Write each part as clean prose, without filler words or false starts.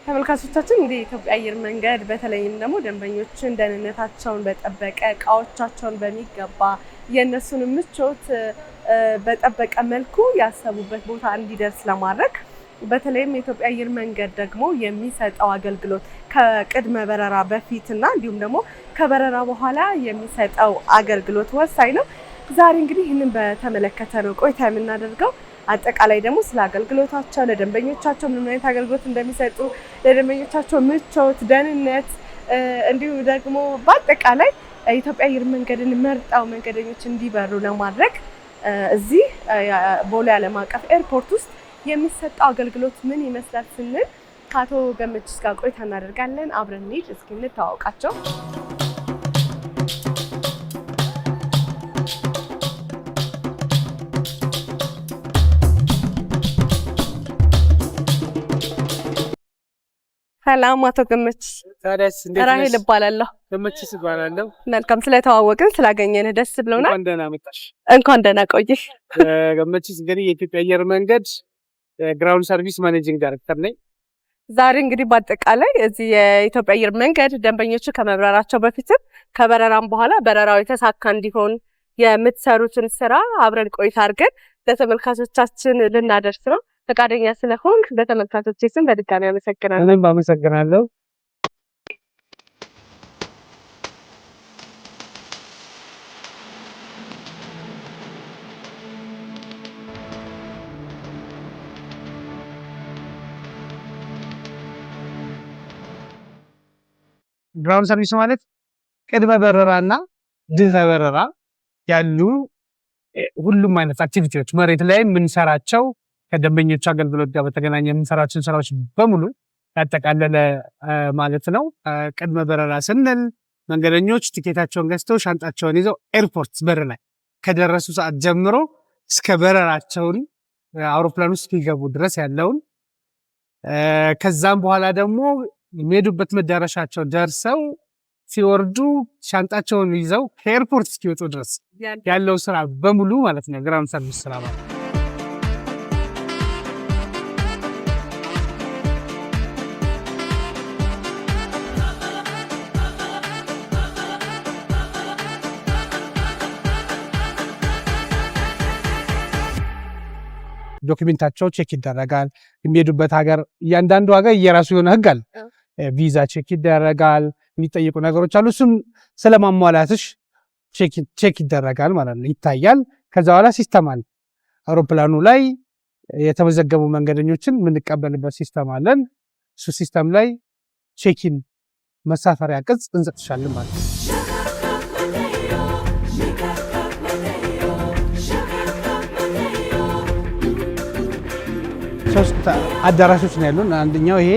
ተመልካቾቻችን እንግዲህ የኢትዮጵያ አየር መንገድ በተለይም ደግሞ ደንበኞችን ደህንነታቸውን በጠበቀ እቃዎቻቸውን በሚገባ የነሱን ምቾት በጠበቀ መልኩ ያሰቡበት ቦታ እንዲደርስ ለማድረግ በተለይም የኢትዮጵያ አየር መንገድ ደግሞ የሚሰጠው አገልግሎት ከቅድመ በረራ በፊትና እንዲሁም ደግሞ ከበረራ በኋላ የሚሰጠው አገልግሎት ወሳኝ ነው። ዛሬ እንግዲህ ይህንን በተመለከተ ነው ቆይታ የምናደርገው። አጠቃላይ ደግሞ ስለ አገልግሎታቸው ለደንበኞቻቸው ምን አይነት አገልግሎት እንደሚሰጡ ለደንበኞቻቸው ምቾት፣ ደህንነት እንዲሁም ደግሞ በአጠቃላይ የኢትዮጵያ አየር መንገድን መርጠው መንገደኞች እንዲበሩ ለማድረግ እዚህ ቦሌ ዓለም አቀፍ ኤርፖርት ውስጥ የሚሰጠው አገልግሎት ምን ይመስላል ስንል ከአቶ ገመችስ ጋር ቆይታ እናደርጋለን። አብረን እንሂድ፣ እስኪ እንተዋወቃቸው። ሰላም አቶ ገመችስ። ታዲያስ እንዴት ነሽ? ራሄል እባላለሁ። ገመችስ እባላለሁ። መልካም ስለተዋወቅን ስላገኘን ደስ ብሎናል። እንኳን ደህና መጣሽ። እንኳን ደህና ቆይሽ። ገመችስ እንግዲህ የኢትዮጵያ አየር መንገድ ግራውንድ ሰርቪስ ማኔጂንግ ዳይሬክተር ነኝ። ዛሬ እንግዲህ በአጠቃላይ እዚህ የኢትዮጵያ አየር መንገድ ደንበኞቹ ከመብረራቸው በፊትም ከበረራም በኋላ በረራው የተሳካ እንዲሆን የምትሰሩትን ስራ አብረን ቆይታ አድርገን ለተመልካቾቻችን ልናደርስ ነው። ፈቃደኛ ስለሆንክ በተመልካቾቼ ስም በድጋሚ አመሰግናለሁ። እኔም አመሰግናለሁ። ግራውንድ ሰርቪስ ማለት ቅድመ በረራና ድህረ በረራ ያሉ ሁሉም አይነት አክቲቪቲዎች መሬት ላይ የምንሰራቸው ከደንበኞች አገልግሎት ጋር በተገናኘ የምንሰራቸው ስራዎች በሙሉ ያጠቃለለ ማለት ነው። ቅድመ በረራ ስንል መንገደኞች ቲኬታቸውን ገዝተው ሻንጣቸውን ይዘው ኤርፖርት በር ላይ ከደረሱ ሰዓት ጀምሮ እስከ በረራቸውን አውሮፕላን ውስጥ እስኪገቡ ድረስ ያለውን ከዛም በኋላ ደግሞ የሚሄዱበት መዳረሻቸው ደርሰው ሲወርዱ ሻንጣቸውን ይዘው ከኤርፖርት እስኪወጡ ድረስ ያለው ስራ በሙሉ ማለት ነው ግራውንድ ሰርቪስ ስራ ማለት ነው። ዶክመንታቸው ቼክ ይደረጋል። የሚሄዱበት ሀገር እያንዳንዱ ሀገር የራሱ የሆነ ህግ አለ። ቪዛ ቼክ ይደረጋል። የሚጠይቁ ነገሮች አሉ። እሱም ስለማሟላትሽ ቼክ ይደረጋል ማለት ነው፣ ይታያል። ከዛ በኋላ ሲስተም አለ። አውሮፕላኑ ላይ የተመዘገቡ መንገደኞችን የምንቀበልበት ሲስተም አለን። እሱ ሲስተም ላይ ቼኪን መሳፈሪያ ቅጽ እንሰጥሻለን ማለት ነው። ሶስት አዳራሾች ነው ያሉን። አንደኛው ይሄ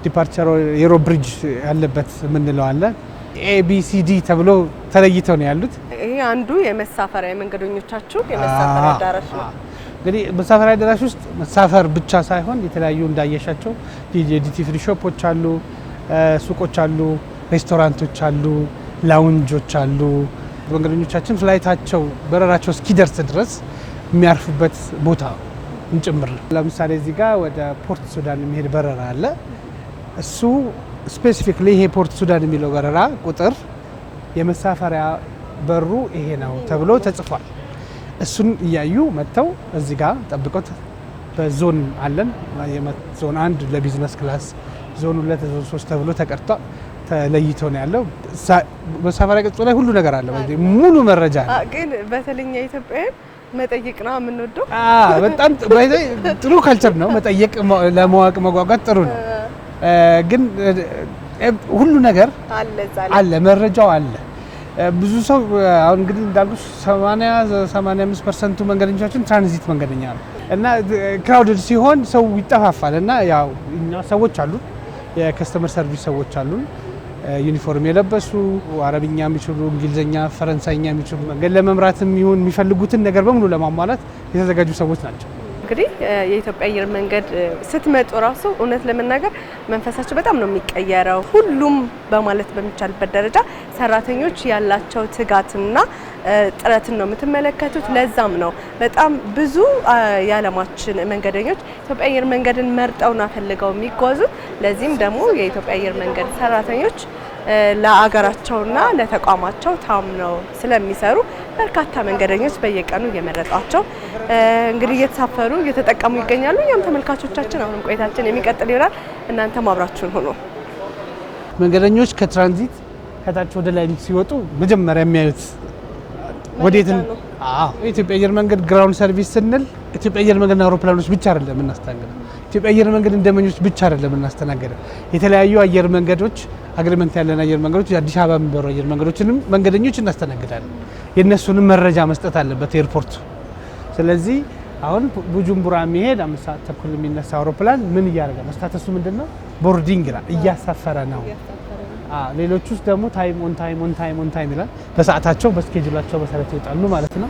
ዲፓርቸር ኤሮ ብሪጅ ያለበት የምንለው አለ። ኤቢሲዲ ተብሎ ተለይተው ነው ያሉት። ይሄ አንዱ የመሳፈሪያ መንገደኞቻችሁ የመሳፈሪያ አዳራሽ ነው። እንግዲህ መሳፈሪያ አዳራሽ ውስጥ መሳፈር ብቻ ሳይሆን የተለያዩ እንዳየሻቸው የዲቲ ፍሪ ሾፖች አሉ፣ ሱቆች አሉ፣ ሬስቶራንቶች አሉ፣ ላውንጆች አሉ። መንገደኞቻችን ፍላይታቸው በረራቸው እስኪደርስ ድረስ የሚያርፉበት ቦታ እንጭምር። ለምሳሌ እዚህ ጋር ወደ ፖርት ሱዳን የሚሄድ በረራ አለ። እሱ ስፔሲፊክሊ ይሄ ፖርት ሱዳን የሚለው በረራ ቁጥር የመሳፈሪያ በሩ ይሄ ነው ተብሎ ተጽፏል። እሱን እያዩ መጥተው እዚህ ጋር ጠብቀው በዞን አለን። ዞን 1 ለቢዝነስ ክላስ፣ ዞን 2፣ ዞን 3 ተብሎ ተቀርቷል። ተለይቶ ነው ያለው። በሳፋሪ ገጽ ላይ ሁሉ ነገር አለ፣ ሙሉ መረጃ አለ። ግን በተለኛ ኢትዮጵያውያን መጠየቅ ነው የምንወደው። በጣም ጥሩ ካልቸር ነው መጠየቅ፣ ለማወቅ መጓጓት ጥሩ ነው። ግን ሁሉ ነገር አለ፣ መረጃው አለ። ብዙ ሰው አሁን እንግዲህ እንዳልኩሽ 85% መንገደኞቻችን ትራንዚት መንገደኛ ነው እና ክራውድድ ሲሆን ሰው ይጠፋፋል እና ያው እኛ ሰዎች አሉ፣ የከስተመር ሰርቪስ ሰዎች አሉ፣ ዩኒፎርም የለበሱ አረብኛ የሚችሉ፣ እንግሊዝኛ፣ ፈረንሳይኛ የሚችሉ መንገድ ለመምራትም ይሁን የሚፈልጉትን ነገር በሙሉ ለማሟላት የተዘጋጁ ሰዎች ናቸው። እንግዲህ የኢትዮጵያ አየር መንገድ ስትመጡ ራሱ እውነት ለመናገር መንፈሳቸው በጣም ነው የሚቀየረው። ሁሉም በማለት በሚቻልበት ደረጃ ሰራተኞች ያላቸው ትጋትና ጥረትን ነው የምትመለከቱት። ለዛም ነው በጣም ብዙ የዓለማችን መንገደኞች ኢትዮጵያ አየር መንገድን መርጠውና ፈልገው የሚጓዙት። ለዚህም ደግሞ የኢትዮጵያ አየር መንገድ ሰራተኞች ለአገራቸውና ለተቋማቸው ታምነው ስለሚሰሩ በርካታ መንገደኞች በየቀኑ እየመረጧቸው እንግዲህ እየተሳፈሩ እየተጠቀሙ ይገኛሉ። እኛም ተመልካቾቻችን አሁንም ቆይታችን የሚቀጥል ይሆናል። እናንተም አብራችሁን ሁኑ። መንገደኞች ከትራንዚት ከታች ወደ ላይ ሲወጡ መጀመሪያ የሚያዩት ወዴት ነው? ኢትዮጵያ አየር መንገድ ግራውንድ ሰርቪስ ስንል ኢትዮጵያ አየር መንገድና አውሮፕላኖች ብቻ አይደለም እናስተናግደው። ኢትዮጵያ አየር መንገድ ደንበኞች ብቻ አይደለም እናስተናግደው። የተለያዩ አየር መንገዶች አግሪመንት ያለን አየር መንገዶች፣ አዲስ አበባ የሚበሩ አየር መንገዶችንም መንገደኞች እናስተናግዳለን። የነሱንም መረጃ መስጠት አለበት ኤርፖርቱ። ስለዚህ አሁን ቡጁምቡራ የሚሄድ 5 ሰዓት ተኩል የሚነሳ አውሮፕላን ምን እያደረገ ነው? ስታተሱ ምንድነው? ቦርዲንግ ላይ እያሳፈረ ነው። ሌሎች ውስጥ ደግሞ ታይም ኦን ታይም ይላል። በሰዓታቸው በስኬጁላቸው መሰረት ይወጣሉ ማለት ነው።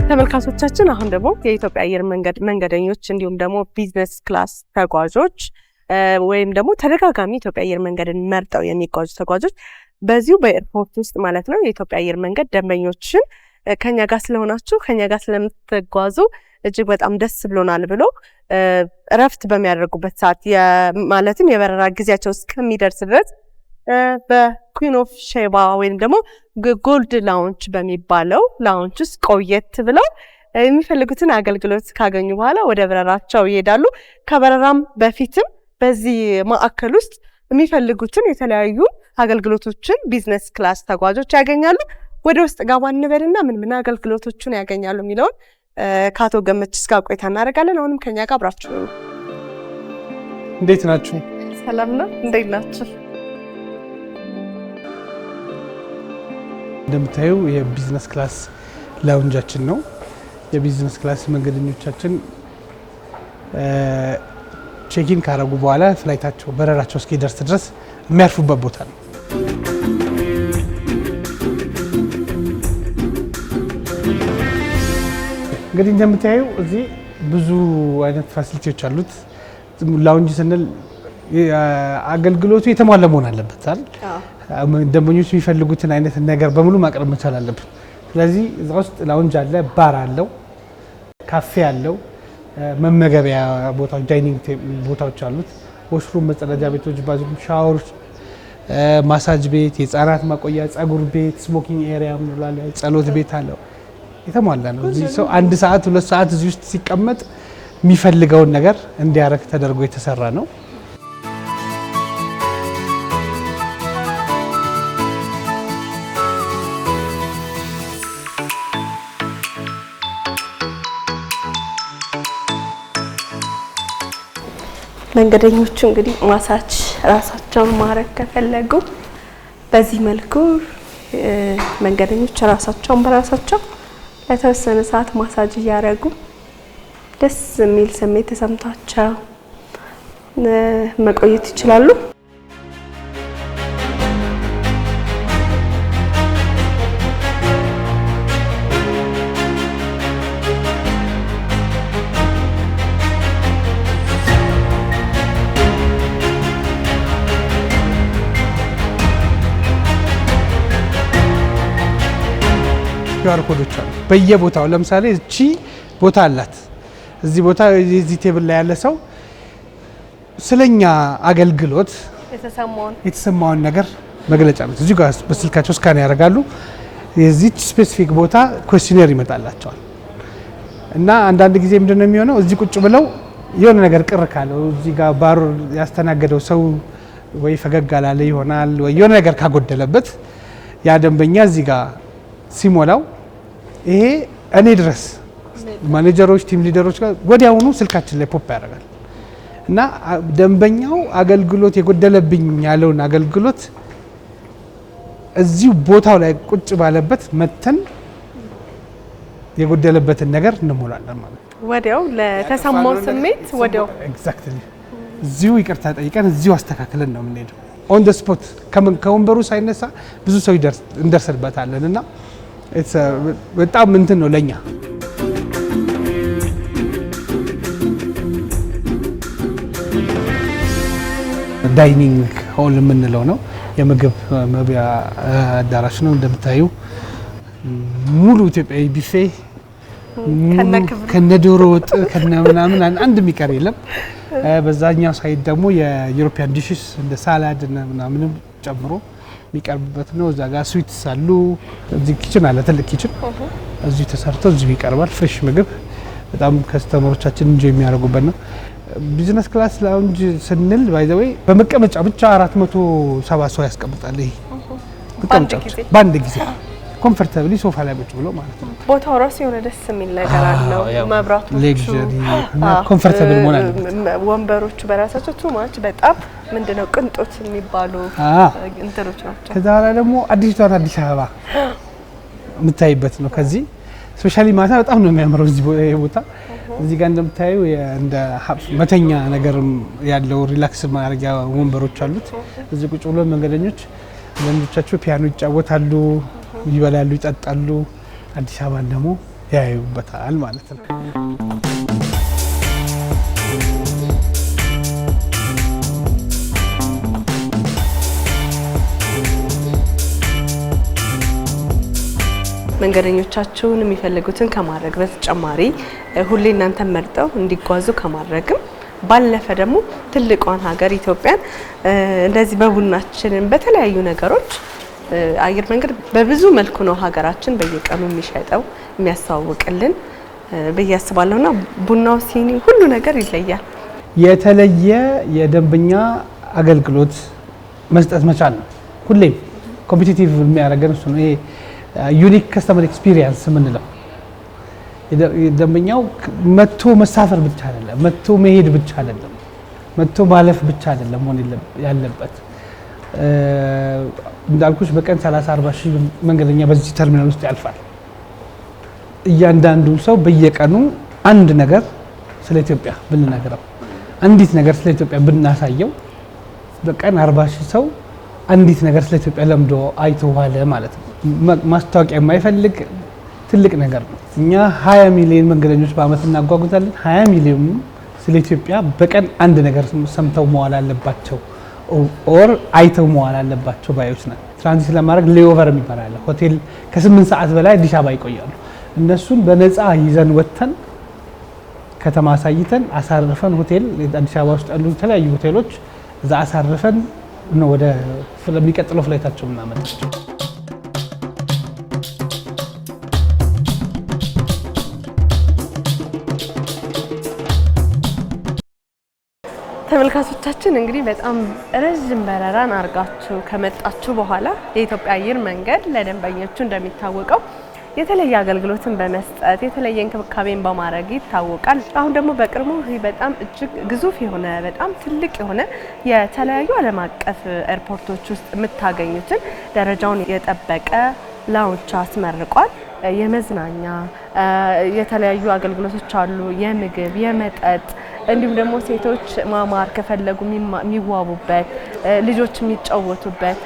ተመልካቾቻችን አሁን ደግሞ የኢትዮጵያ አየር መንገድ መንገደኞች እንዲሁም ደግሞ ቢዝነስ ክላስ ተጓዦች ወይም ደግሞ ተደጋጋሚ ኢትዮጵያ አየር መንገድን መርጠው የሚጓዙ ተጓዦች በዚሁ በኤርፖርት ውስጥ ማለት ነው የኢትዮጵያ አየር መንገድ ደንበኞችን ከኛ ጋር ስለሆናችሁ ከኛ ጋር ስለምትጓዙ እጅግ በጣም ደስ ብሎናል ብሎ እረፍት በሚያደርጉበት ሰዓት ማለትም የበረራ ጊዜያቸው እስከሚደርስ ድረስ በኩዊን ኦፍ ሼባ ወይም ደግሞ ጎልድ ላውንጅ በሚባለው ላውንጅ ውስጥ ቆየት ብለው የሚፈልጉትን አገልግሎት ካገኙ በኋላ ወደ በረራቸው ይሄዳሉ። ከበረራም በፊትም በዚህ ማዕከል ውስጥ የሚፈልጉትን የተለያዩ አገልግሎቶችን ቢዝነስ ክላስ ተጓዦች ያገኛሉ። ወደ ውስጥ ገባ እንበልና ምን አገልግሎቶችን ያገኛሉ የሚለውን ከአቶ ገመችስ ጋር ቆይታ እናደርጋለን። አሁንም ከኛ ጋር አብራችሁ ነው። እንዴት ናችሁ? ሰላም ነው። እንዴት ናችሁ? እንደምታዩ የቢዝነስ ክላስ ላውንጃችን ነው። የቢዝነስ ክላስ መንገደኞቻችን ቼኪን ካረጉ በኋላ ፍላይታቸው በረራቸው እስኪደርስ ድረስ የሚያርፉበት ቦታ ነው። እንግዲህ እንደምታዩ እዚህ ብዙ አይነት ፋሲሊቲዎች አሉት። ላውንጅ ስንል አገልግሎቱ የተሟላ መሆን አለበት አይደል? ደንበኞች የሚፈልጉትን አይነት ነገር በሙሉ ማቅረብ መቻል አለብን። ስለዚህ እዛ ውስጥ ላውንጅ አለ፣ ባር አለው፣ ካፌ አለው፣ መመገቢያ ቦታዎች፣ ዳይኒንግ ቦታዎች አሉት፣ ወሽሩም፣ መጸዳጃ ቤቶች፣ ባዝሩም፣ ሻወሮች፣ ማሳጅ ቤት፣ የህፃናት ማቆያ፣ ጸጉር ቤት፣ ስሞኪንግ ኤሪያ ምንላለ፣ ጸሎት ቤት አለው። የተሟላ ነው። እዚህ ሰው 1 ሰዓት 2 ሰዓት እዚህ ውስጥ ሲቀመጥ የሚፈልገውን ነገር እንዲያረግ ተደርጎ የተሰራ ነው። መንገደኞቹ እንግዲህ ማሳጅ ራሳቸውን ማረግ ከፈለጉ በዚህ መልኩ መንገደኞች ራሳቸውን በራሳቸው ለተወሰነ ሰዓት ማሳጅ እያደረጉ ደስ የሚል ስሜት ተሰምቷቸው መቆየት ይችላሉ። ኪውአር ኮዶች አሉ በየቦታው። ለምሳሌ እቺ ቦታ አላት። እዚህ ቦታ እዚህ ቴብል ላይ ያለ ሰው ስለኛ አገልግሎት የተሰማውን ነገር መግለጫ ነው። እዚህ ጋር በስልካቸው ስካን ያደርጋሉ። የዚች ስፔሲፊክ ቦታ ኩዌስቸነር ይመጣላቸዋል እና አንዳንድ ጊዜ ምንድነው የሚሆነው እዚህ ቁጭ ብለው የሆነ ነገር ቅር ካለው እዚህ ጋር ባሩ ያስተናገደው ሰው ወይ ፈገግ አላለ ይሆናል ወይ የሆነ ነገር ካጎደለበት ያ ደንበኛ እዚህ ጋር ሲሞላው ይሄ እኔ ድረስ ማኔጀሮች ቲም ሊደሮች ጋር ወዲያውኑ ስልካችን ላይ ፖፕ ያደርጋል እና ደንበኛው አገልግሎት የጎደለብኝ ያለውን አገልግሎት እዚሁ ቦታው ላይ ቁጭ ባለበት መተን የጎደለበትን ነገር እንሞላለን ማለት ነው። ወዲያው ለተሰማው ስሜት ወዲያው ኤግዛክትሊ እዚሁ ይቅርታ ጠይቀን እዚሁ አስተካክለን ነው የምንሄደው። ኦን ደ ስፖት ከወንበሩ ሳይነሳ ብዙ ሰው እንደርስበታለን እና በጣም እንትን ነው ለኛ። ዳይኒንግ ሆል የምንለው ነው። የምግብ መብያ አዳራሽ ነው። እንደምታዩ ሙሉ ኢትዮጵያዊ ቢፌ ከነዶሮ ወጥ ከነምናምን አንድ የሚቀር የለም። በዛኛው ሳይድ ደግሞ የዩሮፒያን ዲሽስ እንደ ሳላድ እና ምናምንም ጨምሮ የሚቀርብበት ነው። እዛ ጋር ስዊትስ አሉ። እዚህ ኪችን አለ፣ ትልቅ ኪችን እዚህ ተሰርቶ እዚህ ይቀርባል። ፍሬሽ ምግብ በጣም ከስተመሮቻችን እንጆ የሚያደርጉበት ነው። ቢዝነስ ክላስ ላውንጅ ስንል ባይ ዘ ወይ በመቀመጫ ብቻ 470 ሰው ያስቀምጣል። ይሄ መቀመጫዎች በአንድ ጊዜ ኮምፎርታብሊ ሶፋ ላይ ቁጭ ብሎ ማለት ነው። ቦታው ራሱ የሆነ ደስ የሚል ነገር አለው። መብራቶቹ ሌክዠሪ እና ኮምፎርታብል መሆን አለበት። ወንበሮቹ በራሳቸው ቱ ማች በጣም ምንድነው ቅንጦት የሚባሉ እንትኖች ናቸው። ከዛ በኋላ ደግሞ አዲስ አበባ የምታይበት ነው። ከዚህ ስፔሻሊ ማታ በጣም ነው የሚያምረው እዚህ ቦታ። እዚህ ጋር እንደምታዩ እንደ መተኛ ነገር ያለው ሪላክስ ማድረጊያ ወንበሮች አሉት። እዚህ ቁጭ ብሎ መንገደኞች ለልጆቻቸው ፒያኖ ይጫወታሉ፣ ይበላሉ፣ ይጠጣሉ። አዲስ አበባን ደግሞ ያዩበታል ማለት ነው። መንገደኞቻችሁን የሚፈልጉትን ከማድረግ በተጨማሪ ሁሌ እናንተን መርጠው እንዲጓዙ ከማድረግም ባለፈ ደግሞ ትልቋን ሀገር ኢትዮጵያን እንደዚህ በቡናችንን በተለያዩ ነገሮች አየር መንገድ በብዙ መልኩ ነው ሀገራችን በየቀኑ የሚሸጠው የሚያስተዋውቅልን ብዬ አስባለሁና ቡናው፣ ሲኒ፣ ሁሉ ነገር ይለያል። የተለየ የደንበኛ አገልግሎት መስጠት መቻል ነው። ሁሌም ኮምፒቲቲቭ የሚያደርገን እሱ ነው። ይሄ ዩኒክ ከስተመር ኤክስፒሪየንስ የምንለው ደንበኛው መጥቶ መሳፈር ብቻ አይደለም፣ መጥቶ መሄድ ብቻ አይደለም፣ መጥቶ ማለፍ ብቻ አይደለም መሆን ያለበት። እንዳልኩሽ በቀን 30-40 ሺህ መንገደኛ በዚህ ተርሚናል ውስጥ ያልፋል። እያንዳንዱ ሰው በየቀኑ አንድ ነገር ስለ ኢትዮጵያ ብንነግረው፣ አንዲት ነገር ስለ ኢትዮጵያ ብናሳየው በቀን 40 ሺህ ሰው አንዲት ነገር ስለ ኢትዮጵያ ለምዶ አይቶ ዋለ ማለት ነው። ማስታወቂያ የማይፈልግ ትልቅ ነገር ነው። እኛ 20 ሚሊዮን መንገደኞች በአመት እናጓጉዛለን። 20 ሚሊዮን ስለ ኢትዮጵያ በቀን አንድ ነገር ሰምተው መዋል አለባቸው ኦር አይተው መዋል አለባቸው ባዮች ነን። ትራንዚት ለማድረግ ሌኦቨር የሚባል አለ። ሆቴል ከ8 ሰዓት በላይ አዲስ አበባ ይቆያሉ። እነሱን በነፃ ይዘን ወጥተን ከተማ አሳይተን አሳርፈን ሆቴል አዲስ አበባ ውስጥ ያሉ የተለያዩ ሆቴሎች እዛ አሳርፈን ነው ወደ የሚቀጥለው ፍላይታቸው ምናመጣቸው። ተመልካቾቻችን እንግዲህ በጣም ረጅም በረራን አርጋችሁ ከመጣችሁ በኋላ የኢትዮጵያ አየር መንገድ ለደንበኞቹ እንደሚታወቀው የተለየ አገልግሎትን በመስጠት የተለየ እንክብካቤን በማድረግ ይታወቃል። አሁን ደግሞ በቅርቡ በጣም እጅግ ግዙፍ የሆነ በጣም ትልቅ የሆነ የተለያዩ ዓለም አቀፍ ኤርፖርቶች ውስጥ የምታገኙትን ደረጃውን የጠበቀ ላውንች አስመርቋል። የመዝናኛ የተለያዩ አገልግሎቶች አሉ። የምግብ፣ የመጠጥ እንዲሁም ደግሞ ሴቶች ማማር ከፈለጉ የሚዋቡበት፣ ልጆች የሚጫወቱበት፣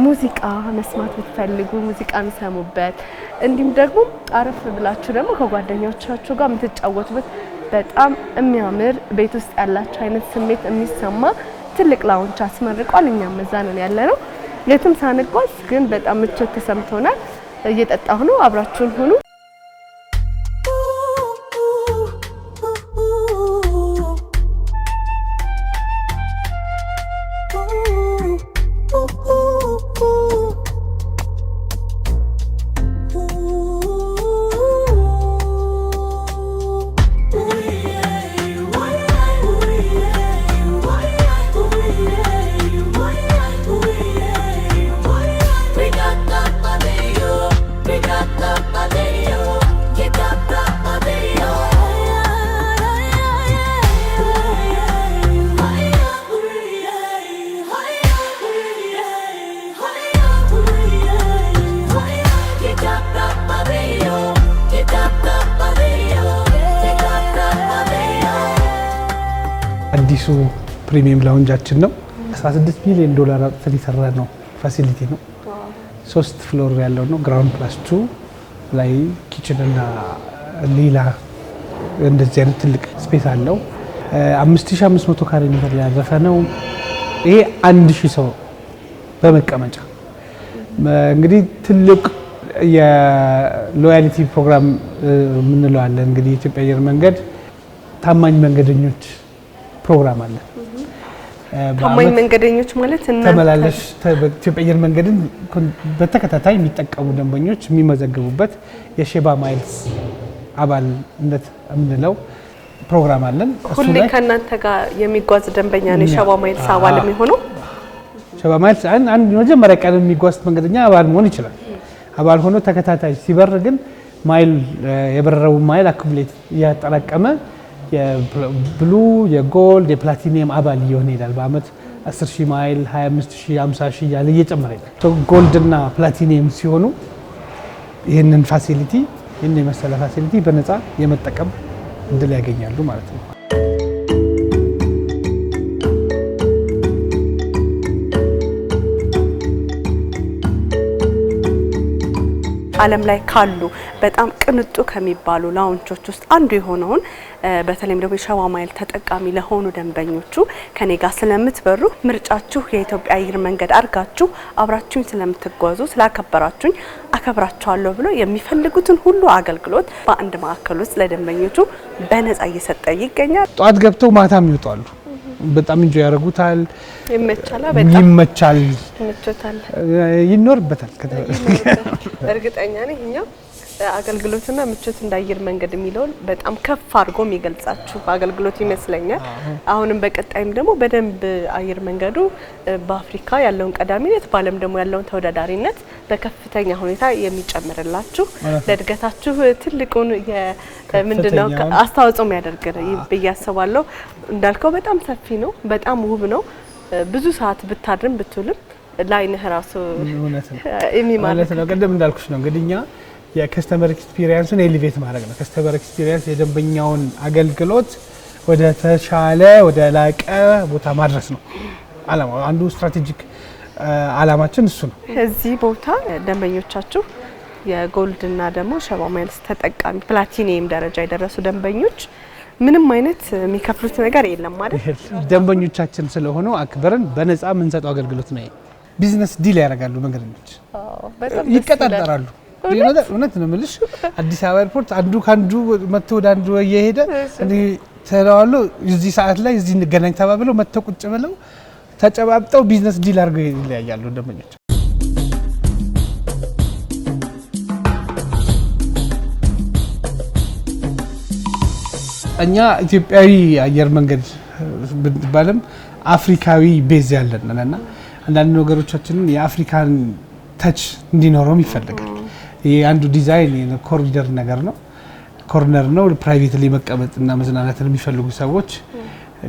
ሙዚቃ መስማት ብትፈልጉ ሙዚቃ የሚሰሙበት፣ እንዲሁም ደግሞ አረፍ ብላችሁ ደግሞ ከጓደኞቻችሁ ጋር የምትጫወቱበት በጣም የሚያምር ቤት ውስጥ ያላችሁ አይነት ስሜት የሚሰማ ትልቅ ላውንች አስመርቋል። እኛም እዛ ነን ያለነው። የትም ሳንጓዝ ግን በጣም ምቾት ተሰምቶናል። እየጠጣሁ ነው። አብራችሁን ሁኑ። አዲሱ ፕሪሚየም ላውንጃችን ነው። $16 ሚሊዮን አውጥተን የሰራ ነው ፋሲሊቲ ነው። 3 ፍሎር ያለው ነው። ግራውንድ ፕላስ 2 ላይ ኪችን እና ሌላ እንደዚህ አይነት ትልቅ ስፔስ አለው። 5500 ካሬ ሜትር ላይ ያረፈ ነው። ይሄ 1000 ሰው በመቀመጫ እንግዲህ ትልቅ የሎያሊቲ ፕሮግራም የምንለው አለ። እንግዲህ የኢትዮጵያ አየር መንገድ ታማኝ መንገደኞች ፕሮግራም አለ። ታማኝ መንገደኞች ማለት ተመላለሽ ኢትዮጵያ አየር መንገድን በተከታታይ የሚጠቀሙ ደንበኞች የሚመዘገቡበት የሼባ ማይልስ አባልነት የምንለው ፕሮግራም አለን። ሁሌ ከእናንተ ጋር የሚጓዝ ደንበኛ ነው የሼባ ማይልስ አባል የሚሆነው። ሼባ ማይልስ አንድ መጀመሪያ ቀን የሚጓዝ መንገደኛ አባል መሆን ይችላል። አባል ሆኖ ተከታታይ ሲበር ግን ማይል የበረረው ማይል አኩሙሌት እያጠራቀመ የብሉ የጎልድ የፕላቲኒየም አባል እየሆነ ይላል። በአመት 10,000 ማይል 25,000 50,000 እያለ እየጨመረ ይላል። ጎልድ እና ፕላቲኒየም ሲሆኑ ይህንን ፋሲሊቲ ይህን የመሰለ ፋሲሊቲ በነፃ የመጠቀም እድል ያገኛሉ ማለት ነው። ዓለም ላይ ካሉ በጣም ቅንጡ ከሚባሉ ላውንቾች ውስጥ አንዱ የሆነውን በተለይም ደግሞ የሼባ ማይል ተጠቃሚ ለሆኑ ደንበኞቹ ከኔ ጋር ስለምትበሩ ምርጫችሁ የኢትዮጵያ አየር መንገድ አርጋችሁ አብራችሁኝ ስለምትጓዙ ስላከበራችሁኝ አከብራችኋለሁ ብሎ የሚፈልጉትን ሁሉ አገልግሎት በአንድ ማዕከል ውስጥ ለደንበኞቹ በነፃ እየሰጠ ይገኛል። ጧት ገብተው ማታም ይወጣሉ። በጣም እንጆ ያደርጉታል። ይመቻል። ይኖርበታል። እርግጠኛ ነኝ እኛ አገልግሎትና ምቾት እንደ አየር መንገድ የሚለውን በጣም ከፍ አድርጎ የሚገልጻችሁ አገልግሎት ይመስለኛል። አሁንም በቀጣይም ደግሞ በደንብ አየር መንገዱ በአፍሪካ ያለውን ቀዳሚነት በዓለም ደግሞ ያለውን ተወዳዳሪነት በከፍተኛ ሁኔታ የሚጨምርላችሁ ለእድገታችሁ ትልቁን ምንድነው አስተዋጽኦ የሚያደርግ ብዬ አስባለሁ። እንዳልከው በጣም ሰፊ ነው፣ በጣም ውብ ነው። ብዙ ሰዓት ብታድርም ብትውልም ላይነህ ራሱ ማለት ነው። ቀደም እንዳልኩሽ ነው እንግዲህ እኛ የከስተመር ኤክስፒሪየንስን ኤሊቬት ማድረግ ነው። ከስተመር ኤክስፒሪየንስ የደንበኛውን አገልግሎት ወደ ተሻለ ወደ ላቀ ቦታ ማድረስ ነው አላማው። አንዱ ስትራቴጂክ አላማችን እሱ ነው። እዚህ ቦታ ደንበኞቻችሁ የጎልድ እና ደግሞ ሼባ ማይልስ ተጠቃሚ ፕላቲኒየም ደረጃ የደረሱ ደንበኞች ምንም አይነት የሚከፍሉት ነገር የለም አይደል? ደንበኞቻችን ስለሆኑ አክብረን በነፃ የምንሰጠው አገልግሎት ነው። ቢዝነስ ዲል ያደርጋሉ መንገደኞች፣ ይቀጣጠራሉ። እውነት ነው የምልሽ። አዲስ አበባ ኤርፖርት አንዱ ካንዱ መጥቶ ወደ አንዱ እየሄደ እንዴ ተራዋሉ እዚህ ሰዓት ላይ እዚህ እንገናኝ ተባብለው መጥተው ቁጭ ብለው ተጨባብጠው ቢዝነስ ዲል አድርገው ይለያያሉ ደንበኞች። እኛ ኢትዮጵያዊ አየር መንገድ ብንባልም አፍሪካዊ ቤዝ ያለን ነንና አንዳንድ ነገሮቻችንን የአፍሪካን ተች እንዲኖረው ይፈልጋል። ይሄ አንዱ ዲዛይን ኮሪደር ነገር ነው፣ ኮርነር ነው። ፕራይቬትሊ መቀመጥና መዝናናትን የሚፈልጉ ሰዎች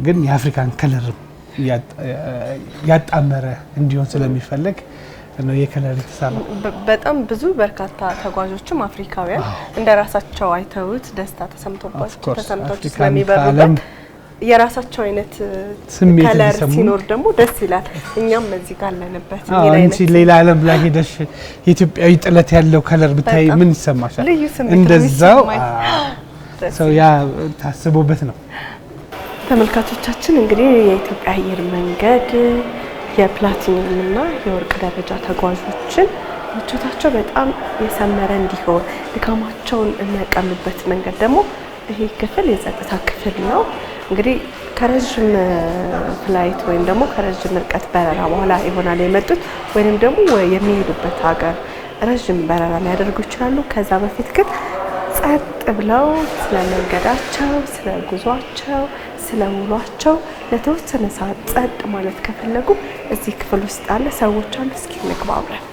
ግን የአፍሪካን ከለር ያጣመረ እንዲሆን ስለሚፈልግ ነው የከለር የተሰራው። በጣም ብዙ በርካታ ተጓዦችም አፍሪካውያን እንደራሳቸው አይተውት ደስታ ተሰምቶባቸው ስለሚበሩበት የራሳቸው አይነት ከለር ሲኖር ደግሞ ደስ ይላል። እኛም እዚህ ጋር አለንበት። አንቺ ሌላ ዓለም ላይ ሄደሽ የኢትዮጵያዊ ጥለት ያለው ከለር ብታይ ምን ይሰማሻል? እንደዛው ሰው ያ ታስቦበት ነው። ተመልካቾቻችን እንግዲህ የኢትዮጵያ አየር መንገድ የፕላቲኒየም እና የወርቅ ደረጃ ተጓዦችን ምቾታቸው በጣም የሰመረ እንዲሆን ድካማቸውን የሚያቀሉበት መንገድ ደግሞ ይሄ ክፍል የጸጥታ ክፍል ነው። እንግዲህ ከረጅም ፍላይት ወይም ደግሞ ከረጅም ርቀት በረራ በኋላ ይሆናል የመጡት ወይንም ደግሞ የሚሄዱበት ሀገር ረጅም በረራ ሊያደርጉ ይችላሉ። ከዛ በፊት ግን ጸጥ ብለው ስለ መንገዳቸው፣ ስለ ጉዟቸው፣ ስለ ውሏቸው ለተወሰነ ሰዓት ጸጥ ማለት ከፈለጉ እዚህ ክፍል ውስጥ ያለ ሰዎች አሉ። እስኪ እንግባ አብረን።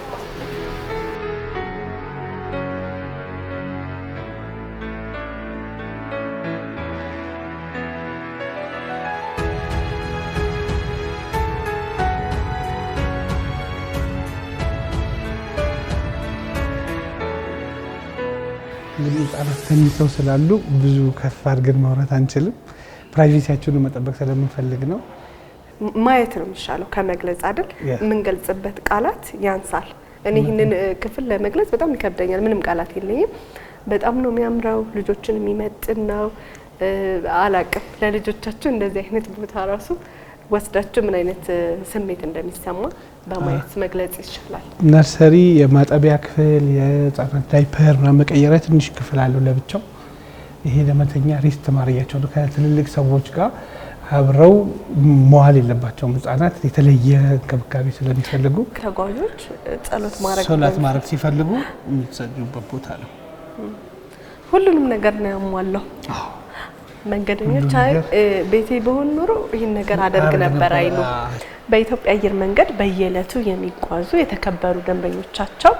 እንግዲህ ህጻናት ተኝተው ስላሉ ብዙ ከፍ አድርገን ማውራት አንችልም። ፕራይቬሲያቸውን መጠበቅ ስለምንፈልግ ነው። ማየት ነው የሚሻለው ከመግለጽ አይደል? የምንገልጽበት ቃላት ያንሳል። እኔ ይህንን ክፍል ለመግለጽ በጣም ይከብደኛል። ምንም ቃላት የለኝም። በጣም ነው የሚያምረው። ልጆችን የሚመጥን ነው። አላቅም ለልጆቻችሁ እንደዚህ አይነት ቦታ ራሱ ወስዳችሁ ምን አይነት ስሜት እንደሚሰማ በማየት መግለጽ ይችላል። ነርሰሪ የማጠቢያ ክፍል፣ የህፃናት ዳይፐር እና መቀየሪያ ትንሽ ክፍል አለው ለብቻው። ይሄ ለመተኛ ሬስት ማድረጊያቸው ነው። ከትልልቅ ሰዎች ጋር አብረው መዋል የለባቸውም። ህጻናት የተለየ እንክብካቤ ስለሚፈልጉ ተጓዦች ጸሎት ማድረግ ሲፈልጉ የሚሰጁበት ቦታ ነው። ሁሉንም ነገር ነው ያሟላው። መንገደኞች ቤቴ በሆን ኖሮ ይህን ነገር አደርግ ነበር አይሉ። በኢትዮጵያ አየር መንገድ በየዕለቱ የሚጓዙ የተከበሩ ደንበኞቻቸው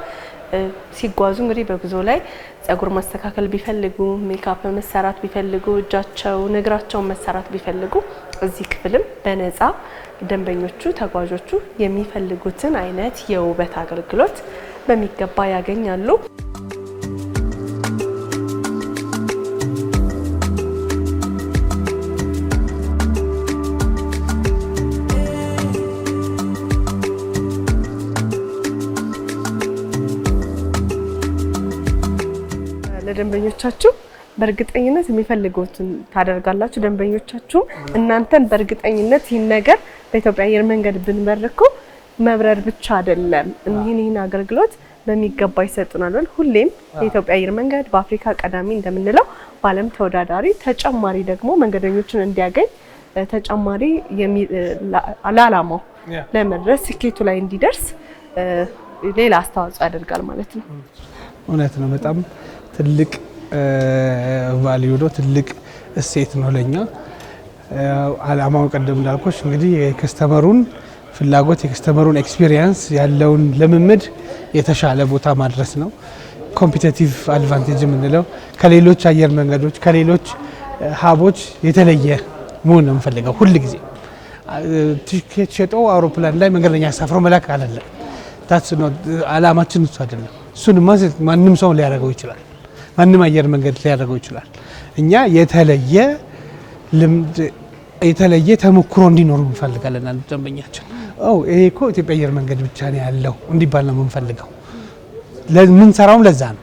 ሲጓዙ እንግዲህ በጉዞ ላይ ጸጉር ማስተካከል ቢፈልጉ፣ ሜካፕ መሰራት ቢፈልጉ፣ እጃቸውን እግራቸውን መሰራት ቢፈልጉ እዚህ ክፍልም በነፃ ደንበኞቹ ተጓዦቹ የሚፈልጉትን አይነት የውበት አገልግሎት በሚገባ ያገኛሉ። ለደንበኞቻችሁ በእርግጠኝነት የሚፈልጉትን ታደርጋላችሁ። ደንበኞቻችሁ እናንተን በእርግጠኝነት ይህን ነገር በኢትዮጵያ አየር መንገድ ብንመርኩ መብረር ብቻ አይደለም ይህን አገልግሎት በሚገባ ይሰጡናል። ሁሌም የኢትዮጵያ አየር መንገድ በአፍሪካ ቀዳሚ እንደምንለው በዓለም ተወዳዳሪ ተጨማሪ ደግሞ መንገደኞችን እንዲያገኝ ተጨማሪ ለዓላማው ለመድረስ ስኬቱ ላይ እንዲደርስ ሌላ አስተዋጽኦ ያደርጋል ማለት ነው። እውነት ነው። በጣም ትልቅ ቫልዩ ነው። ትልቅ እሴት ነው ለኛ። ዓላማው ቀደም እንዳልኩሽ እንግዲህ የከስተመሩን ፍላጎት የከስተመሩን ኤክስፒሪየንስ ያለውን ልምምድ የተሻለ ቦታ ማድረስ ነው። ኮምፒቲቲቭ አድቫንቴጅ የምንለው ከሌሎች አየር መንገዶች ከሌሎች ሀቦች የተለየ መሆን ነው የምፈልገው። ሁል ጊዜ ቲኬት ሸጦ አውሮፕላን ላይ መንገደኛ አሳፍሮ መላክ አይደለም። ታስ ነው ዓላማችን፣ እሱ አይደለም። እሱን ማንም ሰው ሊያደርገው ይችላል። ማንም አየር መንገድ ሊያደርገው ይችላል። እኛ የተለየ ልምድ የተለየ ተሞክሮ እንዲኖር እንፈልጋለን። አንድ ደንበኛችን ይሄ እኮ ኢትዮጵያ አየር መንገድ ብቻ ነው ያለው እንዲባል ነው የምንፈልገው። ለምን ሰራውም ለዛ ነው።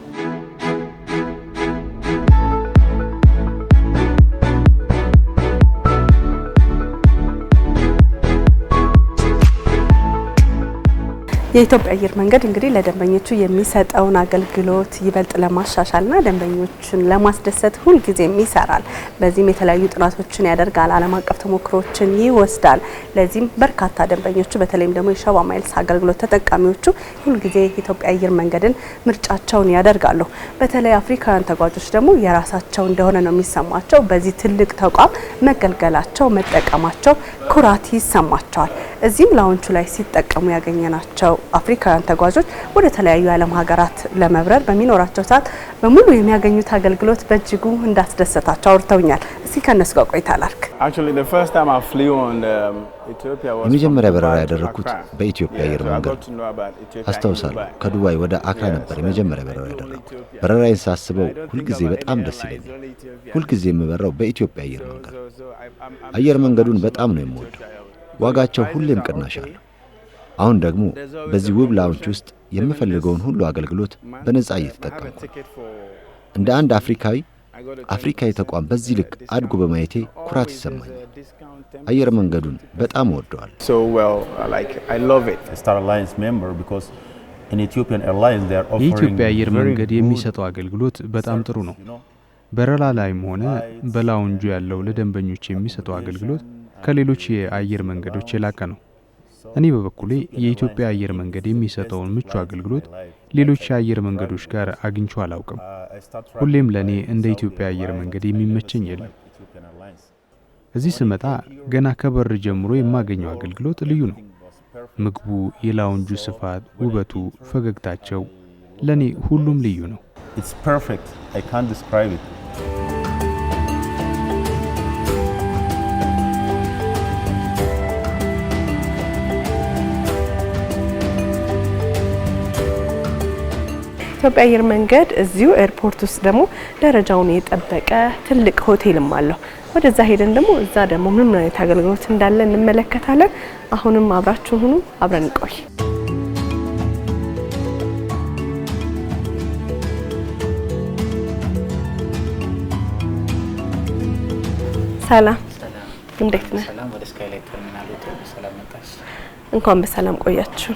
የኢትዮጵያ አየር መንገድ እንግዲህ ለደንበኞቹ የሚሰጠውን አገልግሎት ይበልጥ ለማሻሻልና ደንበኞችን ለማስደሰት ሁልጊዜም ይሰራል። በዚህም የተለያዩ ጥናቶችን ያደርጋል፣ ዓለም አቀፍ ተሞክሮችን ይወስዳል። ለዚህም በርካታ ደንበኞቹ በተለይም ደግሞ የሸባ ማይልስ አገልግሎት ተጠቃሚዎቹ ሁልጊዜ የኢትዮጵያ አየር መንገድን ምርጫቸውን ያደርጋሉ። በተለይ አፍሪካውያን ተጓዦች ደግሞ የራሳቸው እንደሆነ ነው የሚሰማቸው። በዚህ ትልቅ ተቋም መገልገላቸው መጠቀማቸው ኩራት ይሰማቸዋል። እዚህም ላውንቹ ላይ ሲጠቀሙ ያገኘናቸው አፍሪካውያን ተጓዦች ወደ ተለያዩ የዓለም ሀገራት ለመብረር በሚኖራቸው ሰዓት በሙሉ የሚያገኙት አገልግሎት በእጅጉ እንዳስደሰታቸው አውርተውኛል። እስኪ ከነሱ ጋር ቆይታ ላድርግ። የመጀመሪያ በረራ ያደረኩት በኢትዮጵያ አየር መንገድ አስታውሳለሁ። ከዱባይ ወደ አክራ ነበር የመጀመሪያ በረራ ያደረኩት። በረራዬን ሳስበው ሁልጊዜ በጣም ደስ ይለኛል። ሁልጊዜ የምበራው በኢትዮጵያ አየር መንገድ። አየር መንገዱን በጣም ነው የምወደው። ዋጋቸው ሁሌም ቅናሽ አለው። አሁን ደግሞ በዚህ ውብ ላውንች ውስጥ የምፈልገውን ሁሉ አገልግሎት በነፃ እየተጠቀምኩ እንደ አንድ አፍሪካዊ ተቋም በዚህ ልክ አድጎ በማየቴ ኩራት ይሰማኛል። አየር መንገዱን በጣም እወደዋለሁ። የኢትዮጵያ አየር መንገድ የሚሰጠው አገልግሎት በጣም ጥሩ ነው። በረራ ላይም ሆነ በላውንጁ ያለው ለደንበኞች የሚሰጠው አገልግሎት ከሌሎች የአየር መንገዶች የላቀ ነው። እኔ በበኩሌ የኢትዮጵያ አየር መንገድ የሚሰጠውን ምቹ አገልግሎት ሌሎች የአየር መንገዶች ጋር አግኝቼው አላውቅም። ሁሌም ለእኔ እንደ ኢትዮጵያ አየር መንገድ የሚመቸኝ የለም። እዚህ ስመጣ ገና ከበር ጀምሮ የማገኘው አገልግሎት ልዩ ነው። ምግቡ፣ የላውንጁ ስፋት፣ ውበቱ፣ ፈገግታቸው ለእኔ ሁሉም ልዩ ነው። ኢትዮጵያ አየር መንገድ እዚሁ ኤርፖርት ውስጥ ደግሞ ደረጃውን የጠበቀ ትልቅ ሆቴልም አለው። ወደዛ ሄደን ደግሞ እዛ ደግሞ ምን አይነት አገልግሎት እንዳለ እንመለከታለን። አሁንም አብራችሁን ሁኑ፣ አብረን እንቆይ። ሰላም እንዴት ነህ? ሰላም። ወደ ስካይላይት ተርሚናል ሆቴል በሰላም መጣሽ። እንኳን በሰላም ቆያችሁ።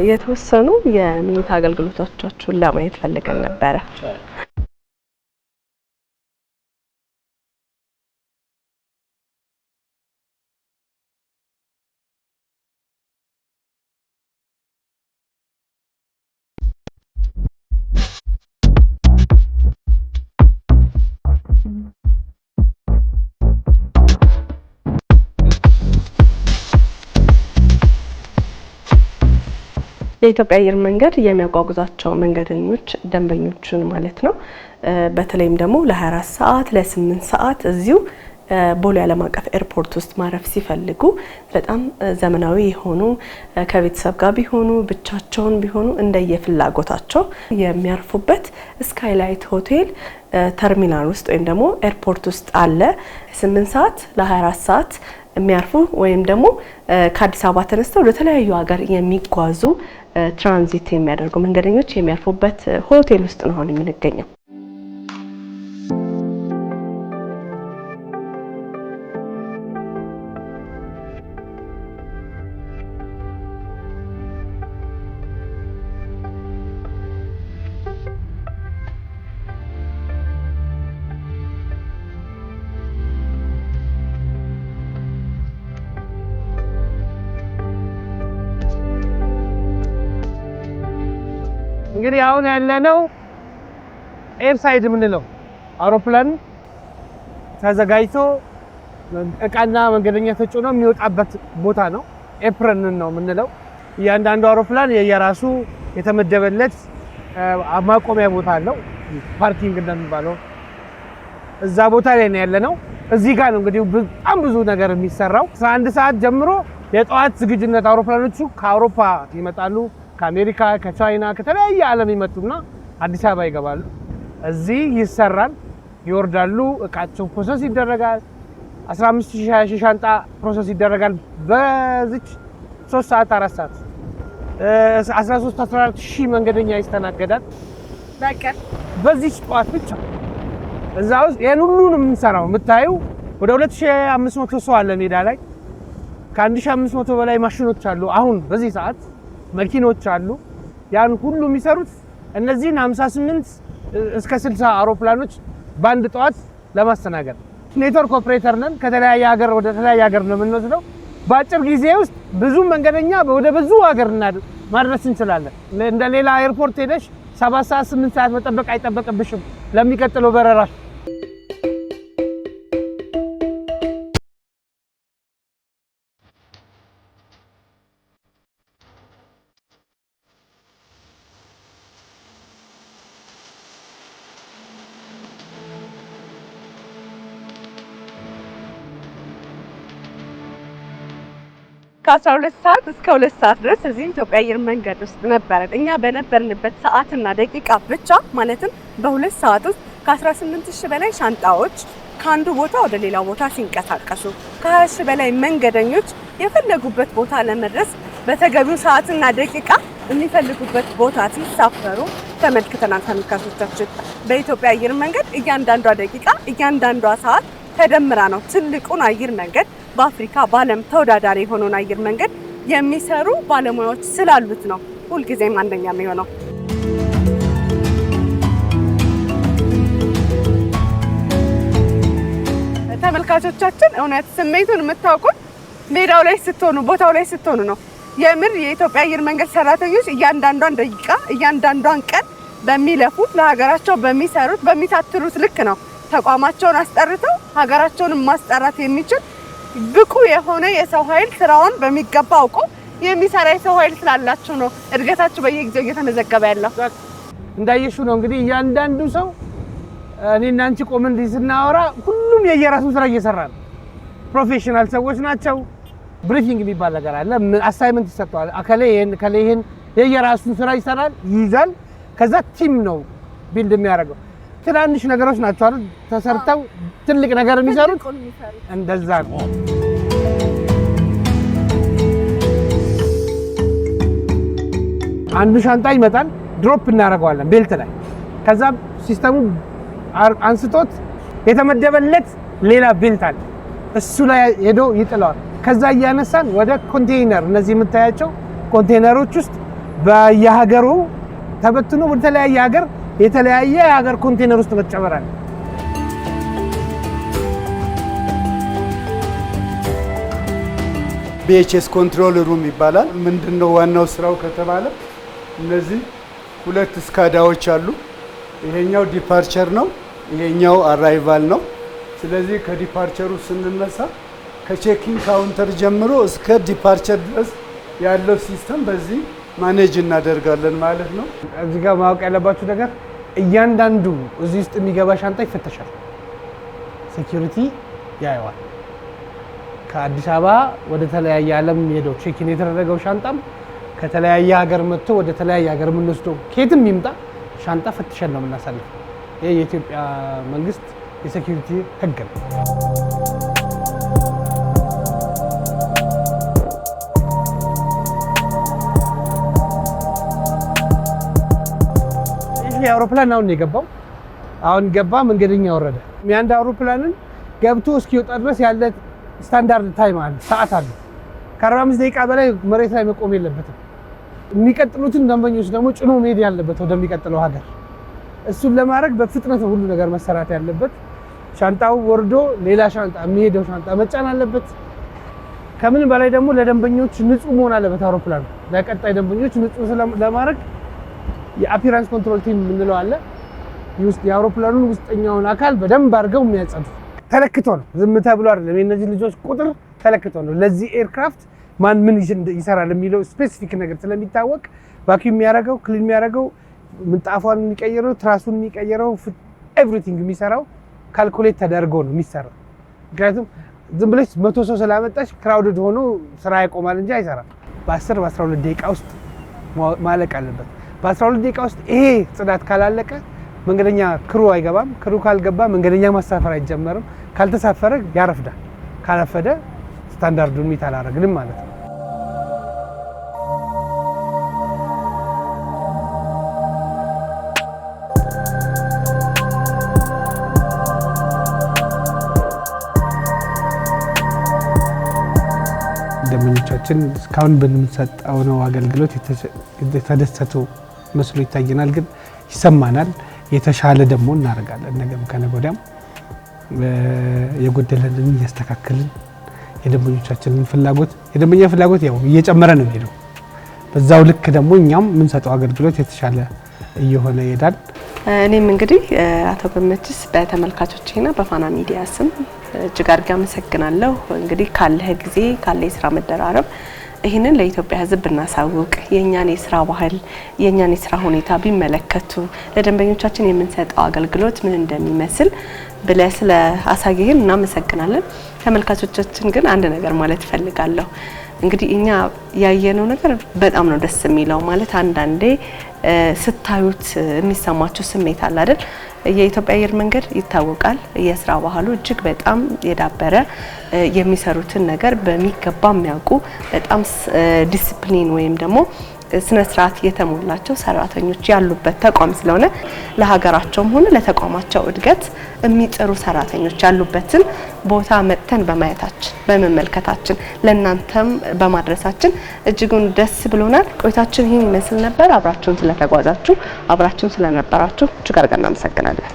የተወሰኑ የመኝታ አገልግሎቶቻችሁን ለማየት ፈልገን ነበረ። የኢትዮጵያ አየር መንገድ የሚያጓጉዛቸው መንገደኞች ደንበኞችን ማለት ነው በተለይም ደግሞ ለ24 ሰዓት ለ8 ሰዓት እዚሁ ቦሌ ዓለም አቀፍ ኤርፖርት ውስጥ ማረፍ ሲፈልጉ በጣም ዘመናዊ የሆኑ ከቤተሰብ ጋር ቢሆኑ ብቻቸውን ቢሆኑ እንደየፍላጎታቸው የሚያርፉበት ስካይላይት ሆቴል ተርሚናል ውስጥ ወይም ደግሞ ኤርፖርት ውስጥ አለ። 8 ሰዓት ለ24 ሰዓት የሚያርፉ ወይም ደግሞ ከአዲስ አበባ ተነስተው ወደ ተለያዩ ሀገር የሚጓዙ ትራንዚት የሚያደርጉ መንገደኞች የሚያርፉበት ሆቴል ውስጥ ነው አሁን የምንገኘው። እንግዲህ አሁን ያለነው ኤርሳይድ የምንለው አውሮፕላን ተዘጋጅቶ እቃና መንገደኛ ተጭኖ የሚወጣበት ቦታ ነው። ኤፕረን ነው የምንለው። እያንዳንዱ አውሮፕላን የየራሱ የተመደበለት ማቆሚያ ቦታ አለው፣ ፓርኪንግ እንደሚባለው እዛ ቦታ ላይ ነው ያለነው። እዚህ ጋር ነው እንግዲህ በጣም ብዙ ነገር የሚሰራው። 11 ሰዓት ጀምሮ የጠዋት ዝግጁነት አውሮፕላኖቹ ከአውሮፓ ይመጣሉ፣ ከአሜሪካ፣ ከቻይና፣ ከተለያየ ዓለም ይመጡና አዲስ አበባ ይገባሉ። እዚህ ይሰራል፣ ይወርዳሉ፣ እቃቸው ፕሮሰስ ይደረጋል። 15000 20,000 ሻንጣ ፕሮሰስ ይደረጋል በዚች 3 ሰዓት 4 ሰዓት 13 14,000 መንገደኛ ይስተናገዳል በቀን በዚህ ጠዋት ብቻ። እዛ ውስጥ ይሄን ሁሉ ነው የምንሰራው። የምታዩ ወደ 2500 ሰው አለ ሜዳ ላይ። ከ1500 በላይ ማሽኖች አሉ። አሁን በዚህ ሰዓት መኪኖች አሉ። ያን ሁሉ የሚሰሩት እነዚህን 58 እስከ 60 አውሮፕላኖች በአንድ ጠዋት ለማስተናገድ። ኔትወርክ ኦፕሬተር ነን። ከተለያየ ሀገር ወደ ተለያየ ሀገር ነው የምንወስደው። በአጭር ጊዜ ውስጥ ብዙ መንገደኛ ወደ ብዙ ሀገር ማድረስ እንችላለን። እንደ ሌላ ኤርፖርት ሄደሽ 7 ሰዓት 8 ሰዓት መጠበቅ አይጠበቅብሽም ለሚቀጥለው በረራ። ከ12 ሰዓት እስከ 2 ሰዓት ድረስ እዚህ ኢትዮጵያ አየር መንገድ ውስጥ ነበርን። እኛ በነበርንበት ሰዓትና ደቂቃ ብቻ ማለትም በ2 ሰዓት ውስጥ ከ18000 በላይ ሻንጣዎች ከአንዱ ቦታ ወደ ሌላ ቦታ ሲንቀሳቀሱ ከ20,000 በላይ መንገደኞች የፈለጉበት ቦታ ለመድረስ በተገቢው ሰዓትና ደቂቃ የሚፈልጉበት ቦታ ሲሳፈሩ ተመልክተናል። ተመልካቾቻችን በኢትዮጵያ አየር መንገድ እያንዳንዷ ደቂቃ እያንዳንዷ ሰዓት ተደምራ ነው ትልቁን አየር መንገድ በአፍሪካ በዓለም ተወዳዳሪ የሆነውን አየር መንገድ የሚሰሩ ባለሙያዎች ስላሉት ነው ሁልጊዜም አንደኛ የሚሆነው። ተመልካቾቻችን እውነት ስሜቱን የምታውቁት ሜዳው ላይ ስትሆኑ ቦታው ላይ ስትሆኑ ነው። የምር የኢትዮጵያ አየር መንገድ ሰራተኞች እያንዳንዷን ደቂቃ እያንዳንዷን ቀን በሚለፉት ለሀገራቸው በሚሰሩት በሚታትሩት ልክ ነው ተቋማቸውን አስጠርተው ሀገራቸውን ማስጠራት የሚችል ብቁ የሆነ የሰው ኃይል ስራውን በሚገባ አውቆ የሚሰራ የሰው ኃይል ስላላችሁ ነው እድገታችሁ በየጊዜው እየተመዘገበ ያለው። እንዳየሹ ነው እንግዲህ እያንዳንዱ ሰው እኔና አንቺ ቆመን እንዲህ ስናወራ ሁሉም የየራሱን ስራ እየሰራ ነው። ፕሮፌሽናል ሰዎች ናቸው። ብሪፊንግ የሚባል ነገር አለ። አሳይመንት ይሰጣል። አከለ ይሄን የየራሱን ስራ ይሰራል ይይዛል። ከዛ ቲም ነው ቢልድ የሚያደርገው። ትናንሽ ነገሮች ናቸው አይደል ተሰርተው ትልቅ ነገር የሚሰሩት እንደዛ ነው። አንዱ ሻንጣ ይመጣል ድሮፕ እናደርገዋለን ቤልት ላይ። ከዛ ሲስተሙ አንስቶት የተመደበለት ሌላ ቤልት አለ እሱ ላይ ሄዶ ይጥለዋል። ከዛ እያነሳን ወደ ኮንቴይነር እነዚህ የምታያቸው ኮንቴይነሮች ውስጥ በየሀገሩ ተበትኖ በተለያየ ሀገር የተለያየ ሀገር ኮንቴይነር ውስጥ መጨመራል። ቢኤችኤስ ኮንትሮል ሩም ይባላል። ምንድነው ዋናው ስራው ከተባለ እነዚህ ሁለት ስካዳዎች አሉ። ይሄኛው ዲፓርቸር ነው፣ ይሄኛው አራይቫል ነው። ስለዚህ ከዲፓርቸሩ ስንነሳ ከቼኪንግ ካውንተር ጀምሮ እስከ ዲፓርቸር ድረስ ያለው ሲስተም በዚህ ማኔጅ እናደርጋለን ማለት ነው። እዚህ ጋር ማወቅ ያለባችሁ ነገር እያንዳንዱ እዚህ ውስጥ የሚገባ ሻንጣ ይፈተሻል። ሴኩሪቲ ያየዋል። ከአዲስ አበባ ወደ ተለያየ ዓለም ሄደው ቼኪን የተደረገው ሻንጣም ከተለያየ ሀገር መጥቶ ወደ ተለያየ ሀገር የምንወስደው ከየትም ይምጣ ሻንጣ ፈትሸን ነው የምናሳልፈው። ይሄ የኢትዮጵያ መንግስት የሴኩሪቲ ህግ ነው። ይሄ አውሮፕላን አሁን የገባው አሁን ገባ፣ መንገደኛ ወረደ። የአንድ አውሮፕላንን ገብቶ እስኪወጣ ድረስ ያለ ስታንዳርድ ታይም አለ፣ ሰዓት አለ። ከ45 ደቂቃ በላይ መሬት ላይ መቆም የለበትም። የሚቀጥሉትን ደንበኞች ደግሞ ጭኖ መሄድ ያለበት ወደሚቀጥለው ሀገር። እሱን ለማድረግ በፍጥነት ሁሉ ነገር መሰራት ያለበት። ሻንጣው ወርዶ ሌላ ሻንጣ የሚሄደው ሻንጣ መጫን አለበት። ከምንም በላይ ደግሞ ለደንበኞች ንጹህ መሆን አለበት አውሮፕላኑ። ለቀጣይ ደንበኞች ንጹህ ለማድረግ የአፒራንስ ኮንትሮል ቲም የምንለው አለ። የአውሮፕላኑን ውስጠኛውን አካል በደንብ አድርገው የሚያጸዱ ተለክቶ ነው። ዝም ተብሎ አይደለም። የእነዚህ ልጆች ቁጥር ተለክቶ ነው። ለዚህ ኤርክራፍት ማን ምን ይሰራል የሚለው ስፔሲፊክ ነገር ስለሚታወቅ ቫኪዩም የሚያደርገው ክሊን የሚያደርገው ምንጣፏን የሚቀይረው ትራሱን የሚቀይረው ኤቭሪቲንግ የሚሰራው ካልኩሌት ተደርጎ ነው የሚሰራው። ምክንያቱም ዝም ብለሽ 100 ሰው ስላመጣሽ ክራውድድ ሆኖ ስራ ያቆማል እንጂ አይሰራም። በ10 በ12 ደቂቃ ውስጥ ማለቅ አለበት። በ12 ደቂቃ ውስጥ ይሄ ጽዳት ካላለቀ መንገደኛ ክሩ አይገባም። ክሩ ካልገባ መንገደኛ ማሳፈር አይጀመርም። ካልተሳፈረ ያረፍዳል። ካላፈደ ስታንዳርዱን ሚት አላደረግንም ማለት ነው። ደንበኞቻችን እስካሁን በምንሰጠው ነው አገልግሎት የተደሰቱ መስሎ ይታየናል፣ ግን ይሰማናል። የተሻለ ደግሞ እናደርጋለን። ነገም ከነገ ወዲያም የጎደለንን እያስተካከልን የደንበኞቻችንን የደንበኛ ፍላጎት ያው እየጨመረ ነው የሚሄደው። በዛው ልክ ደግሞ እኛም የምንሰጠው አገልግሎት የተሻለ እየሆነ ይሄዳል። እኔም እንግዲህ አቶ ገመችስ በተመልካቾቼና በፋና ሚዲያ ስም እጅግ አድርጌ አመሰግናለሁ። እንግዲህ ካለህ ጊዜ ካለ የስራ መደራረብ ይህንን ለኢትዮጵያ ሕዝብ ብናሳውቅ የኛን የስራ ባህል የኛን የስራ ሁኔታ ቢመለከቱ ለደንበኞቻችን የምንሰጠው አገልግሎት ምን እንደሚመስል ብለህ ስለ አሳየህን እናመሰግናለን። ተመልካቾቻችን ግን አንድ ነገር ማለት እፈልጋለሁ። እንግዲህ እኛ ያየነው ነገር በጣም ነው ደስ የሚለው። ማለት አንዳንዴ ስታዩት የሚሰማችሁ ስሜት አለ አይደል? የኢትዮጵያ አየር መንገድ ይታወቃል። የስራ ባህሉ እጅግ በጣም የዳበረ የሚሰሩትን ነገር በሚገባ የሚያውቁ በጣም ዲሲፕሊን ወይም ደግሞ ስነ ስርዓት የተሞላቸው ሰራተኞች ያሉበት ተቋም ስለሆነ ለሀገራቸውም ሆነ ለተቋማቸው እድገት የሚጥሩ ሰራተኞች ያሉበትን ቦታ መጥተን በማየታችን በመመልከታችን ለእናንተም በማድረሳችን እጅጉን ደስ ብሎናል። ቆይታችን ይህን ይመስል ነበር። አብራችሁን ስለተጓዛችሁ አብራችሁን ስለነበራችሁ እጅግ አድርገን እናመሰግናለን።